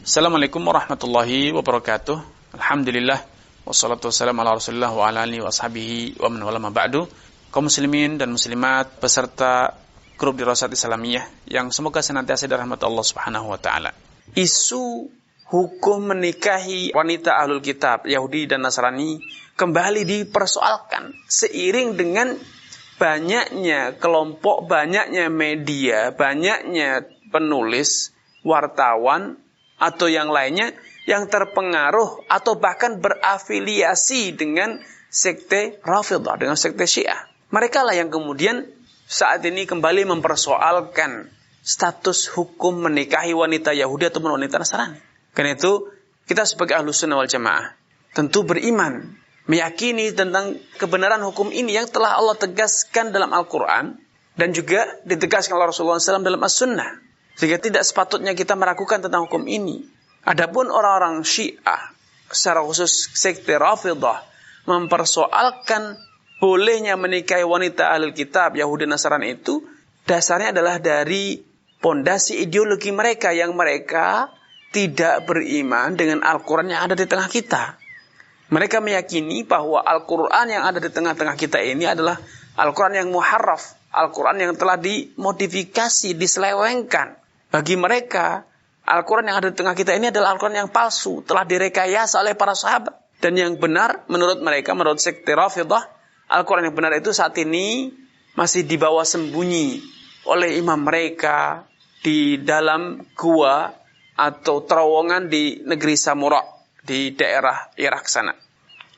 Assalamualaikum warahmatullahi wabarakatuh. Alhamdulillah wassalatu wassalamu ala Rasulillah wa ala alihi wa ashabihi wa man wala ma ba'du. Kaum muslimin dan muslimat peserta grup Dirasat Islamiyah yang semoga senantiasa dirahmati Allah Subhanahu wa taala. Isu hukum menikahi wanita ahlul kitab Yahudi dan Nasrani kembali dipersoalkan seiring dengan banyaknya kelompok, banyaknya media, banyaknya penulis, wartawan atau yang lainnya yang terpengaruh atau bahkan berafiliasi dengan sekte Rafidhah, dengan sekte Syiah. Mereka lah yang kemudian saat ini kembali mempersoalkan status hukum menikahi wanita Yahudi atau wanita Nasrani. Karena itu kita sebagai Ahlus Sunnah wal Jamaah tentu beriman, meyakini tentang kebenaran hukum ini yang telah Allah tegaskan dalam Al-Quran dan juga ditegaskan oleh Rasulullah SAW dalam As-Sunnah. Sehingga tidak sepatutnya kita meragukan tentang hukum ini. Adapun orang-orang Syiah, secara khusus sekte Rafidhah, mempersoalkan bolehnya menikahi wanita ahlul kitab Yahudi Nasrani itu, dasarnya adalah dari pondasi ideologi mereka yang mereka tidak beriman dengan Al-Quran yang ada di tengah kita. Mereka meyakini bahwa Al-Quran yang ada di tengah-tengah kita ini adalah Al-Quran yang muharraf, Al-Quran yang telah dimodifikasi, diselewengkan. Bagi mereka, Al-Quran yang ada di tengah kita ini adalah Al-Quran yang palsu, telah direkayasa oleh para sahabat. Dan yang benar, menurut mereka, menurut sekte Rafidhah, Al-Quran yang benar itu saat ini masih dibawa sembunyi oleh imam mereka di dalam gua atau terowongan di negeri Samura, di daerah Irak sana,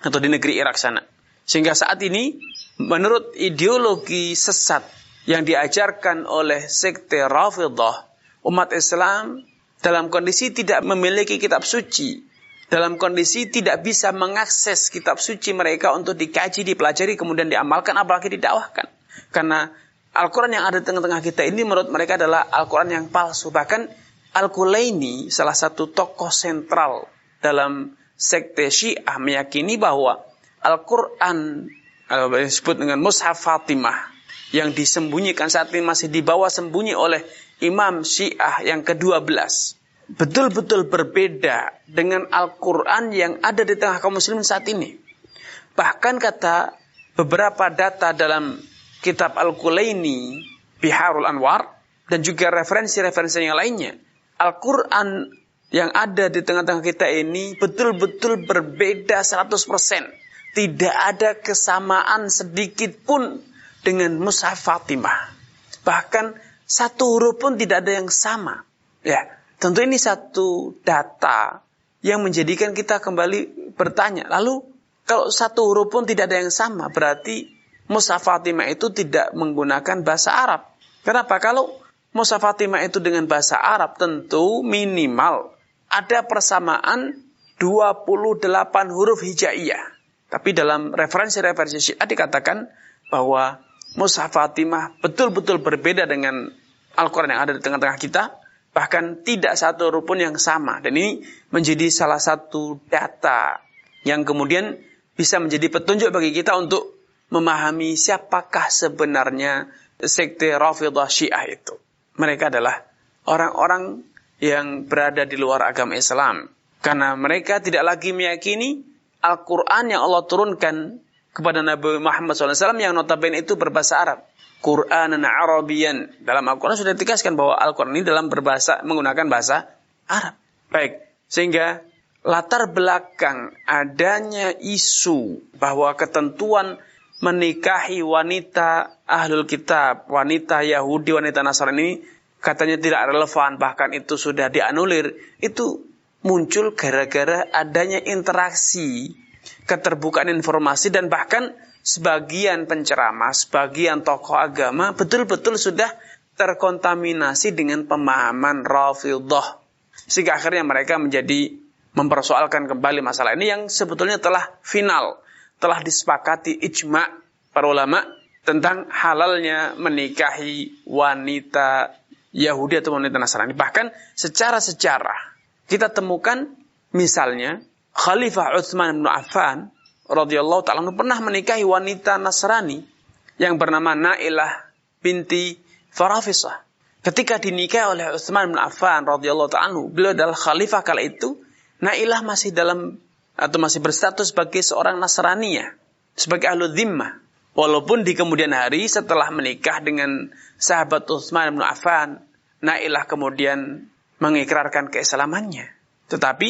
atau di negeri Irak sana. Sehingga saat ini, menurut ideologi sesat yang diajarkan oleh sekte Rafidhah, umat Islam dalam kondisi tidak memiliki kitab suci, dalam kondisi tidak bisa mengakses kitab suci mereka untuk dikaji, dipelajari, kemudian diamalkan, apalagi didakwahkan. Karena Al-Quran yang ada di tengah-tengah kita ini menurut mereka adalah Al-Quran yang palsu. Bahkan Al-Kulaini, salah satu tokoh sentral dalam sekte Syiah, meyakini bahwa Al-Quran disebut dengan Mushaf Fatimah yang disembunyikan saat ini masih dibawa sembunyi oleh Imam Syiah yang ke-12 betul-betul berbeda dengan Al-Quran yang ada di tengah kaum muslimin saat ini. Bahkan kata beberapa data dalam kitab Al-Kulaini, Biharul Anwar, dan juga referensi-referensi yang lainnya, Al-Quran yang ada di tengah-tengah kita ini betul-betul berbeda 100%. Tidak ada kesamaan sedikit pun dengan Mushaf Fatimah. Bahkan satu huruf pun tidak ada yang sama. Ya, tentu ini satu data yang menjadikan kita kembali bertanya. Lalu, kalau satu huruf pun tidak ada yang sama, berarti Mushaf Fatimah itu tidak menggunakan bahasa Arab. Kenapa? Kalau Mushaf Fatimah itu dengan bahasa Arab, tentu minimal ada persamaan 28 huruf hijaiyah. Tapi dalam referensi-referensi Syiah dikatakan bahwa Mushaf Fatimah betul-betul berbeda dengan Al-Quran yang ada di tengah-tengah kita, bahkan tidak satu huruf pun yang sama. Dan ini menjadi salah satu data yang kemudian bisa menjadi petunjuk bagi kita untuk memahami siapakah sebenarnya sekte Rafidhah Syiah itu. Mereka adalah orang-orang yang berada di luar agama Islam. Karena mereka tidak lagi meyakini Al-Quran yang Allah turunkan kepada Nabi Muhammad SAW yang notabene itu berbahasa Arab. Qur'anan Arabian. Dalam Al-Quran sudah ditegaskan bahwa Al-Quran ini dalam menggunakan bahasa Arab. Baik, sehingga latar belakang adanya isu bahwa ketentuan menikahi wanita ahlul kitab, wanita Yahudi, wanita Nasrani ini katanya tidak relevan, bahkan itu sudah dianulir. Itu muncul gara-gara adanya interaksi, keterbukaan informasi, dan bahkan sebagian penceramah, sebagian tokoh agama betul-betul sudah terkontaminasi dengan pemahaman Rafidhah. Sehingga akhirnya mereka menjadi mempersoalkan kembali masalah ini yang sebetulnya telah final, telah disepakati ijma' para ulama tentang halalnya menikahi wanita Yahudi atau wanita Nasrani. Bahkan secara sejarah kita temukan misalnya Khalifah Utsman bin Affan radhiyallahu ta'ala pernah menikahi wanita Nasrani yang bernama Nailah binti Farafisah. Ketika dinikahi oleh Utsman bin Affan radhiyallahu ta'ala anhu, beliau adalah khalifah kala itu, Nailah masih masih berstatus sebagai seorang Nasraniyah, sebagai ahlu dhimmah. Walaupun di kemudian hari setelah menikah dengan sahabat Utsman bin Affan, Nailah kemudian mengikrarkan keislamannya. Tetapi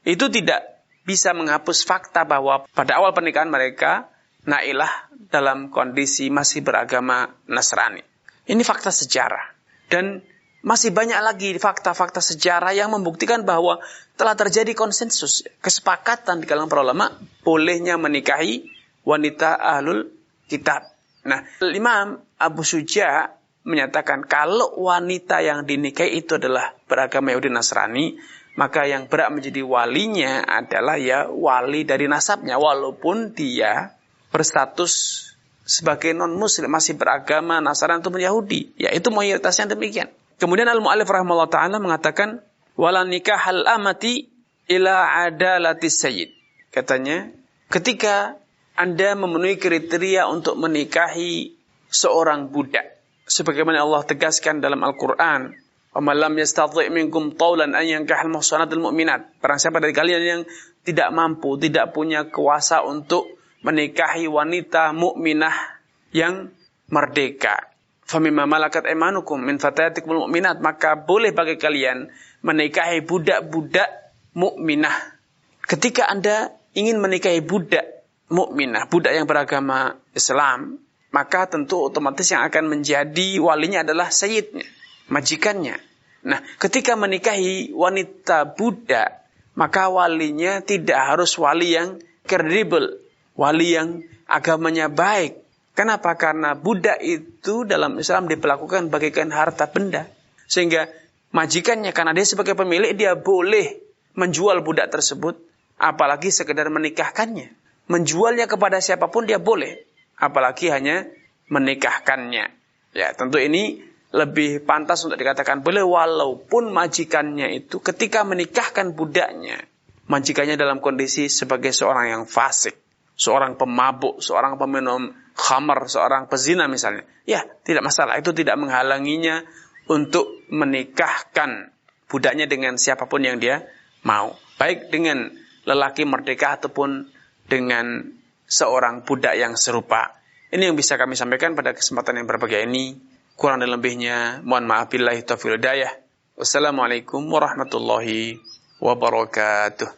itu tidak bisa menghapus fakta bahwa pada awal pernikahan mereka, Nailah dalam kondisi masih beragama Nasrani. Ini fakta sejarah. Dan masih banyak lagi fakta-fakta sejarah yang membuktikan bahwa telah terjadi konsensus, kesepakatan di kalangan para ulama bolehnya menikahi wanita ahlul kitab. Nah, Imam Abu Syuja menyatakan kalau wanita yang dinikahi itu adalah beragama Yahudi Nasrani, maka yang berhak menjadi walinya adalah ya wali dari nasabnya, walaupun dia berstatus sebagai non-muslim, masih beragama Nasrani atau Yahudi. Ya, itu mayoritasnya demikian. Kemudian Al-Mu'allif rahimahullah ta'ala mengatakan, wala nikahal amati ila adalatis sayyid. Katanya, ketika Anda memenuhi kriteria untuk menikahi seorang budak, sebagaimana Allah tegaskan dalam Al-Quran, وَمَنْ لَمْ يَسْتَطِعْ مِنْكُمْ طَوْلًا أَنْ يَنْكَحَ الْمُحْصَنَاتِ الْمُؤْمِنَاتِ. Barang siapa dari kalian yang tidak mampu, tidak punya kuasa untuk menikahi wanita mukminah yang merdeka, فَمِمَّا مَلَكَتْ أَيْمَانُكُمْ مِنْ فَتَيَاتِكُمُ الْمُؤْمِنَاتِ, maka boleh bagi kalian menikahi budak-budak mukminah. Ketika Anda ingin menikahi budak mukminah, budak yang beragama Islam, maka tentu otomatis yang akan menjadi walinya adalah sayyidnya, majikannya. Nah, ketika menikahi wanita budak, maka walinya tidak harus wali yang kredibel, wali yang agamanya baik. Kenapa? Karena budak itu dalam Islam diperlakukan bagaikan harta benda. Sehingga majikannya, karena dia sebagai pemilik, dia boleh menjual budak tersebut, apalagi sekedar menikahkannya. Menjualnya kepada siapapun dia boleh, apalagi hanya menikahkannya. Ya, tentu ini lebih pantas untuk dikatakan boleh, walaupun majikannya itu ketika menikahkan budaknya, majikannya dalam kondisi sebagai seorang yang fasik, seorang pemabuk, seorang peminum khamar, seorang pezina misalnya. Ya, tidak masalah. Itu tidak menghalanginya untuk menikahkan budaknya dengan siapapun yang dia mau. Baik dengan lelaki merdeka ataupun dengan seorang budak yang serupa. Ini yang bisa kami sampaikan pada kesempatan yang berbahagia ini. Kurang dan lebihnya, mohon maaf. Billahi taufiq wal hidayah. Wassalamualaikum warahmatullahi wabarakatuh.